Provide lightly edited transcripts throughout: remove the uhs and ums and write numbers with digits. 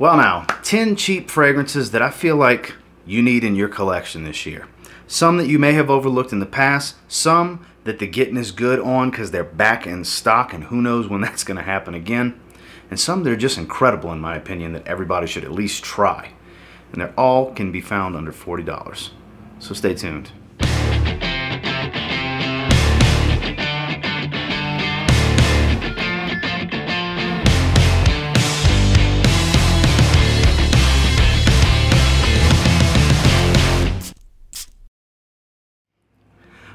Well now, 10 cheap fragrances that I feel like you need in your collection this year. Some that you may have overlooked in the past, some that the getting is good on because they're back in stock and who knows when that's going to happen again. And some that are just incredible in my opinion that everybody should at least try. And they all can be found under $40. So stay tuned.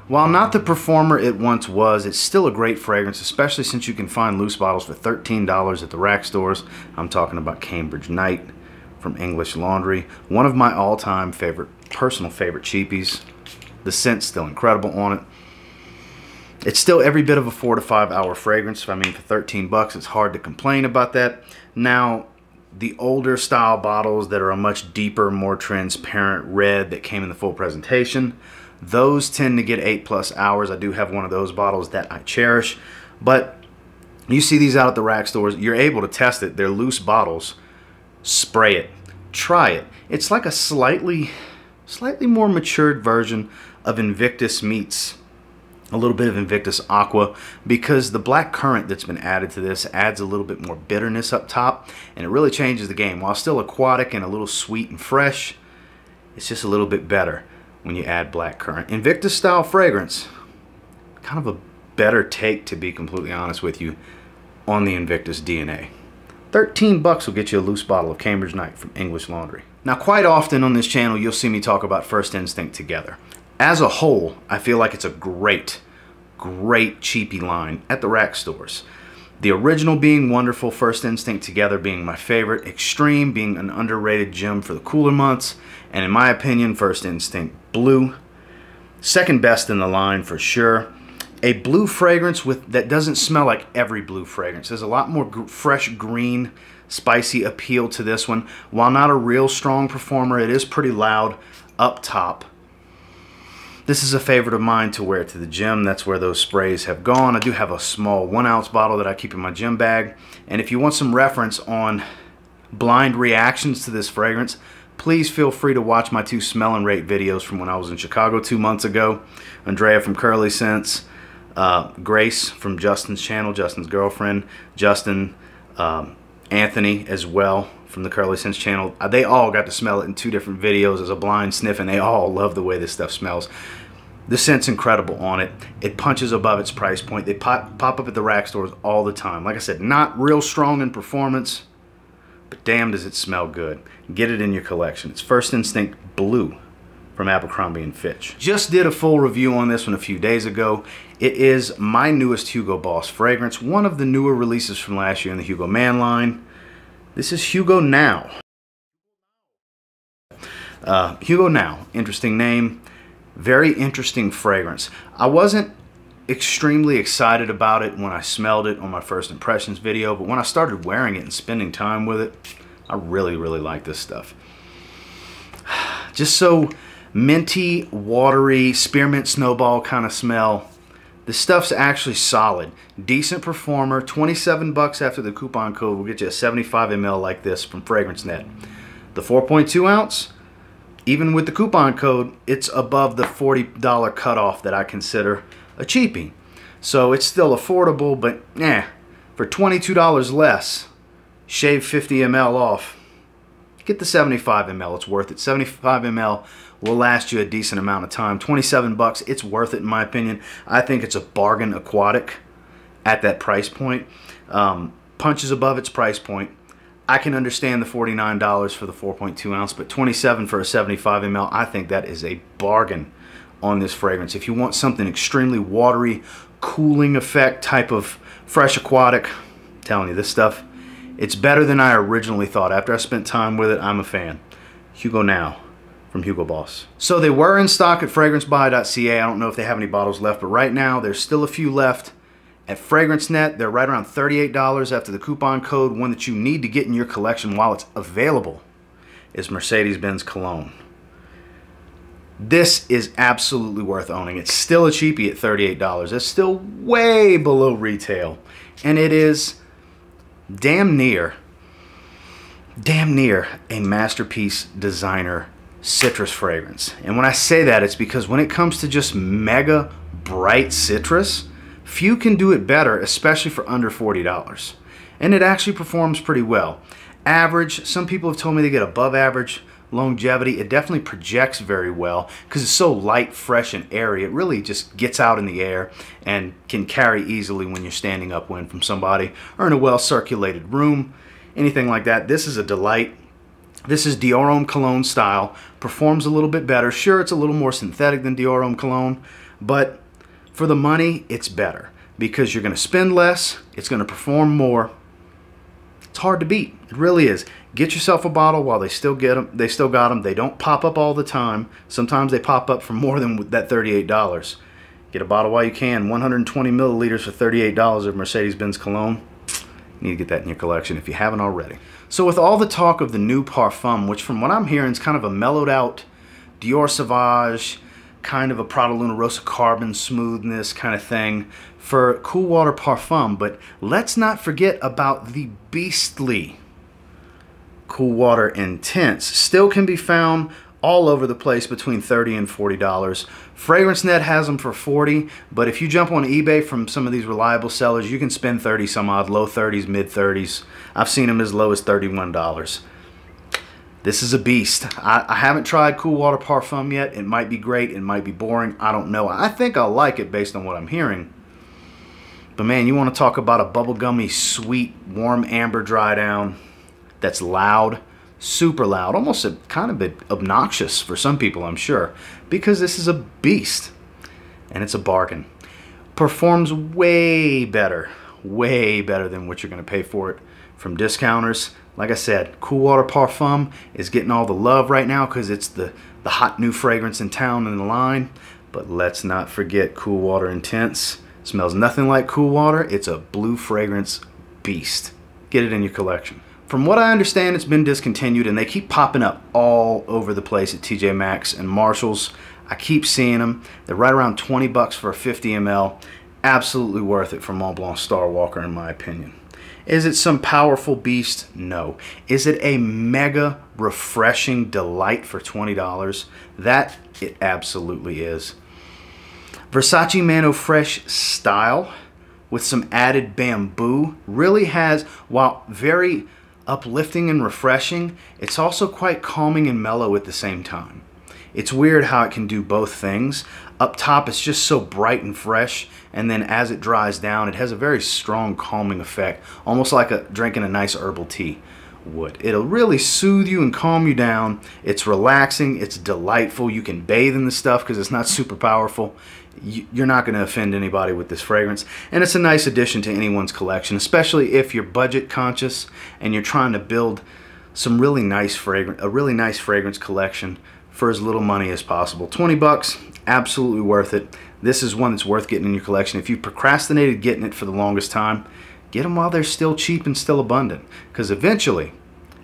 While not the performer it once was, it's still a great fragrance, especially since you can find loose bottles for $13 at the rack stores. I'm talking about Cambridge Night from English Laundry. One of my all-time personal favorite cheapies. The scent's still incredible on it. It's still every bit of a 4 to 5 hour fragrance. I mean, for 13 bucks, it's hard to complain about that. Now, the older style bottles that are a much deeper, more transparent red that came in the full presentation, those tend to get 8+ hours. I do have one of those bottles that I cherish, but you see these out at the rack stores, you're able to test it. They're loose bottles. Spray it. Try it. It's like a slightly more matured version of Invictus meets a little bit of Invictus Aqua, because the black currant that's been added to this adds a little bit more bitterness up top, and it really changes the game. While still aquatic and a little sweet and fresh, it's just a little bit better when you add black currant. Invictus style fragrance, kind of a better take, to be completely honest with you, on the Invictus DNA. 13 bucks will get you a loose bottle of Cambridge Night from English Laundry. Now, quite often on this channel you'll see me talk about First Instinct together. As a whole, I feel like it's a great cheapie line at the rack stores. The original being wonderful, First Instinct Together being my favorite, Extreme being an underrated gem for the cooler months, and in my opinion, First Instinct Blue, second best in the line for sure. A blue fragrance that doesn't smell like every blue fragrance. There's a lot more fresh green, spicy appeal to this one. While not a real strong performer, it is pretty loud up top. This is a favorite of mine to wear to the gym. That's where those sprays have gone. I do have a small 1 ounce bottle that I keep in my gym bag. And if you want some reference on blind reactions to this fragrance, please feel free to watch my 2 smell and rate videos from when I was in Chicago 2 months ago. Andrea from Curly Scents, Grace from Justin's channel, Justin's girlfriend, Justin, Anthony as well from the Curly Scents channel. They all got to smell it in 2 different videos as a blind sniff, and they all love the way this stuff smells. The scent's incredible on it. It punches above its price point. They pop up at the rack stores all the time. Like I said, not real strong in performance, but damn does it smell good. Get it in your collection. It's First Instinct Blue from Abercrombie and Fitch. Just did a full review on this one a few days ago. It is my newest Hugo Boss fragrance, one of the newer releases from last year in the Hugo Man line. This is Hugo Now. Hugo Now, interesting name, very interesting fragrance. I wasn't extremely excited about it when I smelled it on my first impressions video, but when I started wearing it and spending time with it, I really like this stuff. Just so minty, watery, spearmint snowball kind of smell. The stuff's actually solid. Decent performer. 27 bucks after the coupon code will get you a 75 ml like this from FragranceNet. The 4.2 ounce, even with the coupon code, it's above the $40 cutoff that I consider a cheapie. So it's still affordable, but for $22 less, shave 50 ml off, get the 75 ml. It's worth it. 75 ml will last you a decent amount of time. 27 bucks, it's worth it in my opinion. I think it's a bargain aquatic at that price point. Punches above its price point. I can understand the $49 for the 4.2 ounce, but 27 for a 75 ml, I think that is a bargain on this fragrance. If you want something extremely watery, cooling effect type of fresh aquatic, I'm telling you, this stuff, it's better than I originally thought. After I spent time with it, I'm a fan. Hugo Now from Hugo Boss. So they were in stock at fragrancebuy.ca. I don't know if they have any bottles left, but right now there's still a few left. At FragranceNet, they're right around $38 after the coupon code. One that you need to get in your collection while it's available is Mercedes-Benz Cologne. This is absolutely worth owning. It's still a cheapie at $38. It's still way below retail. And it is damn near damn near a masterpiece designer citrus fragrance. And when I say that, it's because when it comes to just mega bright citrus, few can do it better, especially for under $40. And it actually performs pretty well. Average, some people have told me they get above average longevity. It definitely projects very well because it's so light, fresh, and airy. It really just gets out in the air and can carry easily when you're standing upwind from somebody or in a well-circulated room, anything like that. This is a delight. This is Dior Homme cologne style. Performs a little bit better. Sure, it's a little more synthetic than Dior Homme cologne, but for the money, it's better because you're going to spend less. It's going to perform more. It's hard to beat. It really is. Get yourself a bottle while they still get them. They still got them. They don't pop up all the time. Sometimes they pop up for more than that $38. Get a bottle while you can. 120 milliliters for $38 of Mercedes-Benz cologne. You need to get that in your collection if you haven't already. So with all the talk of the new Parfum, which from what I'm hearing is kind of a mellowed out Dior Sauvage, kind of a Prada Luna Rossa Carbon smoothness kind of thing for Cool Water Parfum, but let's not forget about the beastly Cool Water Intense. Still can be found all over the place between $30 and $40. FragranceNet has them for $40, but if you jump on eBay from some of these reliable sellers, you can spend 30 some odd, low 30s, mid 30s. I've seen them as low as $31. This is a beast. I haven't tried Cool Water Parfum yet. It might be great, it might be boring, I don't know. I think I'll like it based on what I'm hearing. But man, you want to talk about a bubblegummy, sweet, warm amber dry down that's loud, super loud, almost a kind of bit obnoxious for some people, I'm sure, because this is a beast and it's a bargain. Performs way better than what you're going to pay for it from discounters. Like I said, Cool Water Parfum is getting all the love right now because it's the hot new fragrance in town in the line. But let's not forget Cool Water Intense. Smells nothing like Cool Water. It's a blue fragrance beast. Get it in your collection. From what I understand, it's been discontinued and they keep popping up all over the place at TJ Maxx and Marshalls. I keep seeing them. They're right around 20 bucks for a 50 ml. Absolutely worth it for Mont Blanc STARWALKER in my opinion. Is it some powerful beast? No. Is it a mega refreshing delight for $20? That it absolutely is. Versace Mano Fresh style with some added bamboo really has, while very uplifting and refreshing, it's also quite calming and mellow at the same time. It's weird how it can do both things. Up top it's just so bright and fresh, and then as it dries down it has a very strong calming effect, almost like drinking a nice herbal tea would. It'll really soothe you and calm you down. It's relaxing, it's delightful. You can bathe in the stuff because it's not super powerful. You're not going to offend anybody with this fragrance, and it's a nice addition to anyone's collection, especially if you're budget conscious and you're trying to build some really nice fragrance collection for as little money as possible. 20 bucks, absolutely worth it. This is one that's worth getting in your collection. If you procrastinated getting it for the longest time, get them while they're still cheap and still abundant, because eventually,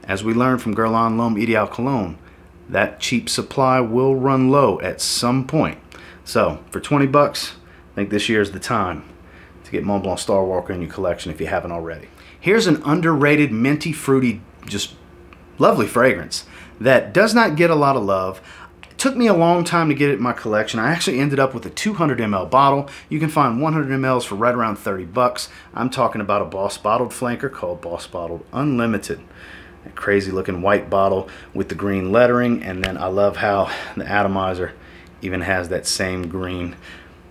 as we learned from Guerlain L'Homme Ideal Cologne, that cheap supply will run low at some point. So for 20 bucks, I think this year is the time to get Mont Blanc STARWALKER in your collection if you haven't already. Here's an underrated, minty, fruity, just lovely fragrance that does not get a lot of love. It took me a long time to get it in my collection. I actually ended up with a 200 ml bottle. You can find 100 mLs for right around 30 bucks. I'm talking about a Boss Bottled flanker called Boss Bottled Unlimited. A crazy looking white bottle with the green lettering, and then I love how the atomizer even has that same green.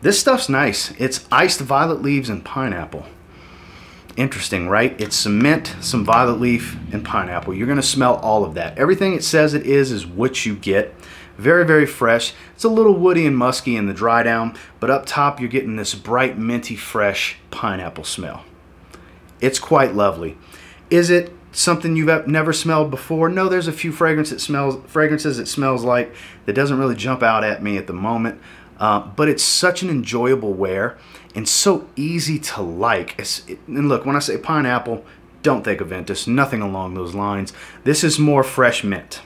This stuff's nice. It's iced violet leaves and pineapple. Interesting, right? It's cement, some violet leaf, and pineapple. You're gonna smell all of that. Everything it says it is what you get. Very, very fresh. It's a little woody and musky in the dry down, but up top you're getting this bright, minty, fresh pineapple smell. It's quite lovely. Is it something you've never smelled before? No, there's a few fragrances it smells like that doesn't really jump out at me at the moment, but it's such an enjoyable wear and so easy to like. And look, when I say pineapple, don't think Aventus, nothing along those lines. This is more fresh mint.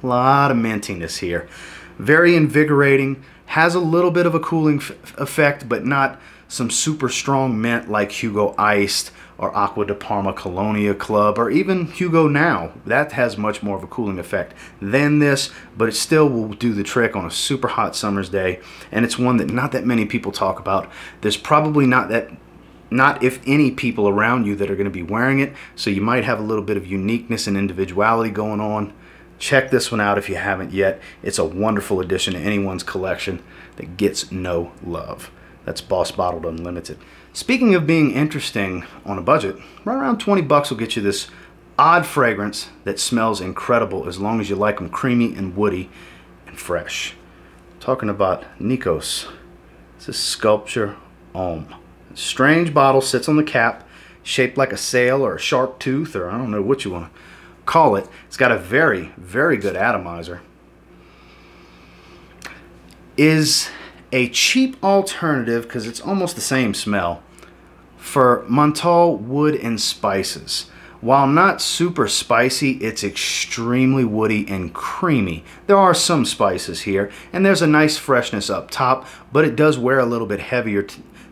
A lot of mintiness here. Very invigorating, has a little bit of a cooling effect, but not some super strong mint like HUGO Iced or Acqua di Parma Colonia Club, or even HUGO Now. That has much more of a cooling effect than this, but it still will do the trick on a super hot summer's day, and it's one that not that many people talk about. There's probably not if any people around you that are going to be wearing it, so you might have a little bit of uniqueness and individuality going on. Check this one out if you haven't yet. It's a wonderful addition to anyone's collection that gets no love. That's Boss Bottled Unlimited. Speaking of being interesting on a budget, right around 20 bucks will get you this odd fragrance that smells incredible as long as you like them creamy and woody and fresh. Talking about NIKOS. This is Sculpture Homme. Strange bottle, sits on the cap, shaped like a sail or a sharp tooth, or I don't know what you want to call it. It's got a very, very good atomizer. Is a cheap alternative, because it's almost the same smell, for menthol, wood, and spices. While not super spicy, it's extremely woody and creamy. There are some spices here, and there's a nice freshness up top, but it does wear a little bit heavier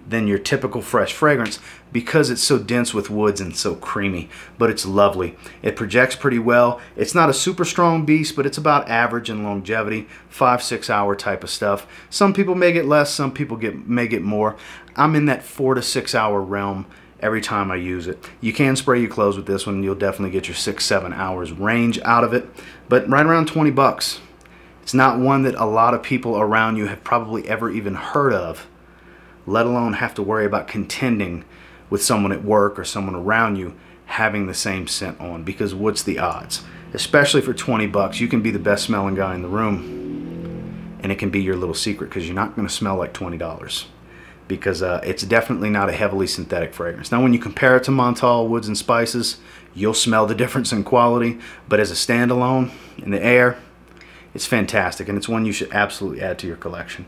than your typical fresh fragrance because it's so dense with woods and so creamy, but it's lovely. It projects pretty well. It's not a super strong beast, but it's about average in longevity, 5-6 hour type of stuff. Some people may get less, some people may get more. I'm in that 4 to 6 hour realm every time I use it. You can spray your clothes with this one, you'll definitely get your 6-7 hours range out of it, but right around 20 bucks. It's not one that a lot of people around you have probably ever even heard of, let alone have to worry about contending with someone at work or someone around you having the same scent on, because what's the odds? Especially for 20 bucks, you can be the best smelling guy in the room and it can be your little secret because you're not going to smell like $20, because it's definitely not a heavily synthetic fragrance. Now when you compare it to menthol, woods, and spices, you'll smell the difference in quality, but as a standalone in the air, it's fantastic, and it's one you should absolutely add to your collection.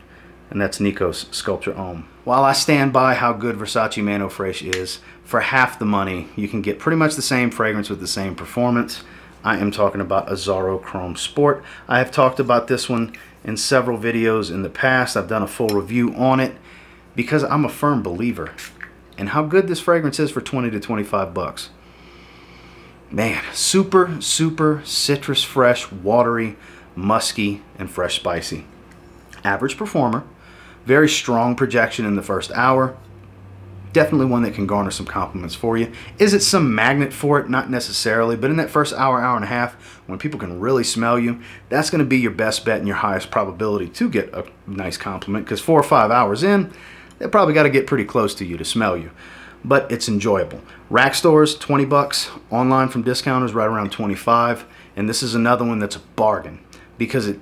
And that's NIKOS Sculpture Homme. While I stand by how good Versace Mano Fresh is, for half the money you can get pretty much the same fragrance with the same performance. I am talking about AZZARO Chrome Sport. I have talked about this one in several videos in the past. I've done a full review on it because I'm a firm believer in how good this fragrance is for 20 to 25 bucks. Man, super, super citrus fresh, watery, musky, and fresh spicy. Average performer. Very strong projection in the first hour. Definitely one that can garner some compliments for you. Is it some magnet for it? Not necessarily, but in that first hour, hour and a half, when people can really smell you, that's going to be your best bet and your highest probability to get a nice compliment, because 4 or 5 hours in, they probably got to get pretty close to you to smell you. But it's enjoyable. Rack stores, 20 bucks. Online from discounters, right around 25. And this is another one that's a bargain because it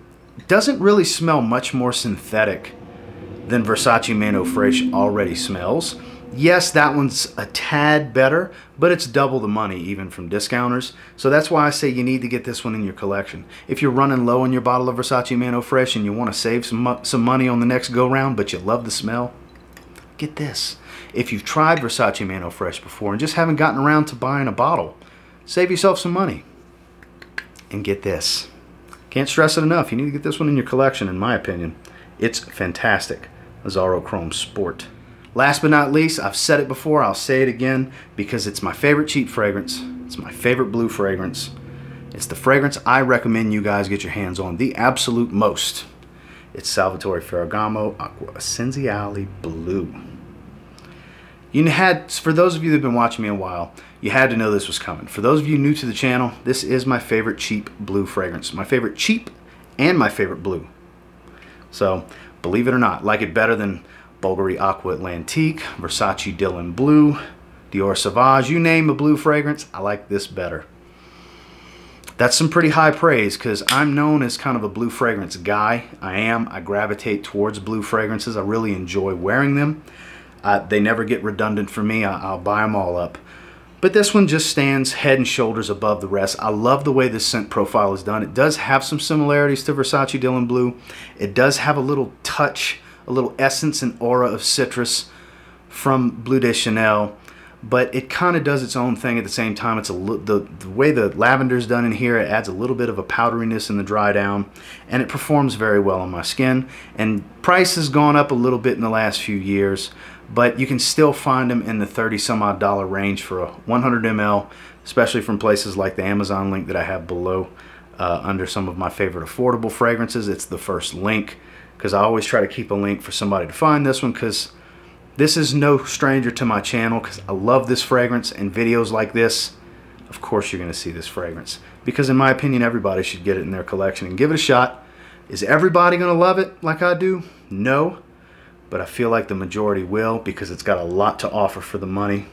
doesn't really smell much more synthetic than Versace Mano Fresh already smells. Yes, that one's a tad better, but it's double the money even from discounters. So that's why I say you need to get this one in your collection. If you're running low on your bottle of Versace Mano Fresh and you want to save some money on the next go round, but you love the smell, get this. If you've tried Versace Mano Fresh before and just haven't gotten around to buying a bottle, save yourself some money and get this. Can't stress it enough. You need to get this one in your collection, in my opinion. It's fantastic. AZZARO Chrome Sport. Last but not least, I've said it before, I'll say it again, because it's my favorite cheap fragrance. It's my favorite blue fragrance. It's the fragrance I recommend you guys get your hands on the absolute most. It's Salvatore Ferragamo Acqua Essenziale Blue. For those of you that have been watching me a while, you had to know this was coming. For those of you new to the channel, this is my favorite cheap blue fragrance. My favorite cheap and my favorite blue. So, believe it or not, like it better than Bulgari Aqua Atlantique, Versace Dylan Blue, Dior Sauvage, you name a blue fragrance, I like this better. That's some pretty high praise because I'm known as kind of a blue fragrance guy. I gravitate towards blue fragrances. I really enjoy wearing them. They never get redundant for me. I'll buy them all up. But this one just stands head and shoulders above the rest. I love the way this scent profile is done. It does have some similarities to Versace Dylan Blue. It does have a little touch, a little essence and aura of citrus from Bleu de Chanel. but it kind of does its own thing at the same time. It's the way the lavender's done in here, it adds a little bit of a powderiness in the dry down, and it performs very well on my skin. And price has gone up a little bit in the last few years, but you can still find them in the 30 some odd dollar range for a 100 ml, especially from places like the Amazon link that I have below under some of my favorite affordable fragrances. It's the first link, because I always try to keep a link for somebody to find this one, because this is no stranger to my channel, because I love this fragrance, and videos like this, of course you're going to see this fragrance, because in my opinion everybody should get it in their collection and give it a shot. Is everybody going to love it like I do? No, but I feel like the majority will, because it's got a lot to offer for the money.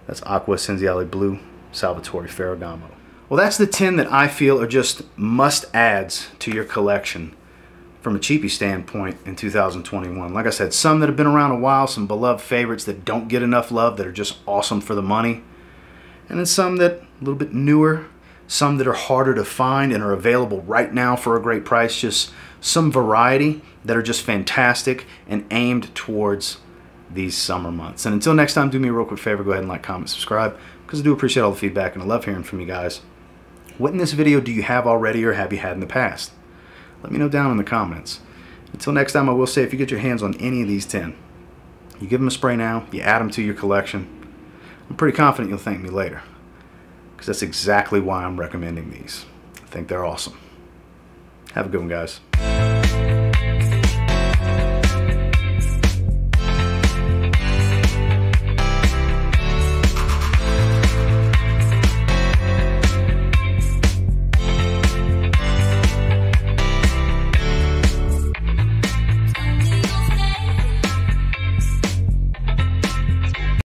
That's ACQUA Essenziale Blue, Salvatore, Ferragamo. Well, that's the 10 that I feel are just must-adds to your collection from a cheapie standpoint in 2021. Like I said, some that have been around a while, some beloved favorites that don't get enough love, that are just awesome for the money. And then some that a little bit newer, some that are harder to find and are available right now for a great price. Just some variety that are just fantastic and aimed towards these summer months. And until next time, do me a real quick favor, go ahead and like, comment, subscribe, because I do appreciate all the feedback and I love hearing from you guys. What in this video do you have already, or have you had in the past? Let me know down in the comments. Until next time, I will say, if you get your hands on any of these 10, you give them a spray now, you add them to your collection, I'm pretty confident you'll thank me later, because that's exactly why I'm recommending these. I think they're awesome. Have a good one, guys.